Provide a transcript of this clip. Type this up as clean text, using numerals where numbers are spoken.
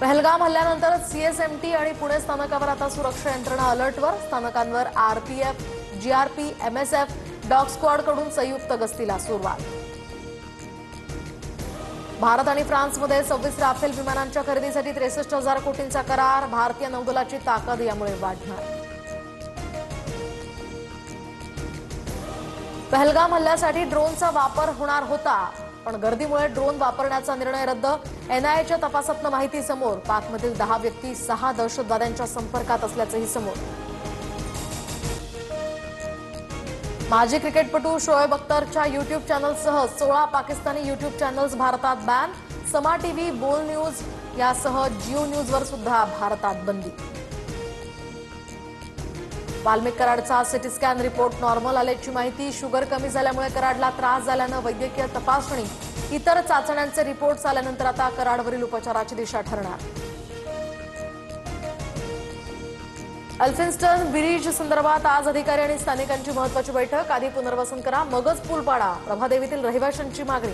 पहलगाम हल्ल्यानंतर सीएसएमटी आणि पुणे स्थानकावर आता सुरक्षा यंत्रणा अलर्टवर. स्थानकांवर आरपीएफ, जीआरपी, एमएसएफ, डॉग स्क्वॉडकडून संयुक्त गस्तीला सुरुवात. भारत आणि फ्रान्समध्ये 26 राफेल विमानांच्या खरेदीसाठी 63,000 कोटींचा करार. भारतीय नौदलाची ताकद यामुळे वाढणार. पहलगाम हल्ल्यासाठी ड्रोनचा वापर होणार होता, पण गर्दीमुळे ड्रोन वापरण्याचा निर्णय रद्द. एनआयएच्या तपासातनं माहिती समोर. पाकमधील 10 व्यक्ती 6 दहशतवाद्यांच्या संपर्कात असल्याचंही समोर. माजी क्रिकेटपटू शोएब अख्तरच्या युट्यूब चॅनलसह 16 पाकिस्तानी युट्यूब चॅनल्स भारतात ban. Samaa TV, Bol news यासह जिओ न्यूजवर सुद्धा भारतात बंदी. वाल्मिक कराडचा सिटी स्कॅन रिपोर्ट नॉर्मल आल्याची माहिती. शुगर कमी झाल्यामुळे कराडला त्रास झाल्यानं वैद्यकीय तपासणी. इतर चाचण्यांचे रिपोर्ट्स आल्यानंतर आता कराडवरील उपचाराची दिशा ठरणार. एल्फिन्स्टन ब्रिज संदर्भात आज अधिकारी आणि स्थानिकांची महत्त्वाची बैठक. आधी पुनर्वसन करा, मगच पूल पाडा. प्रभादेवीतील रहिवाशांची मागणी.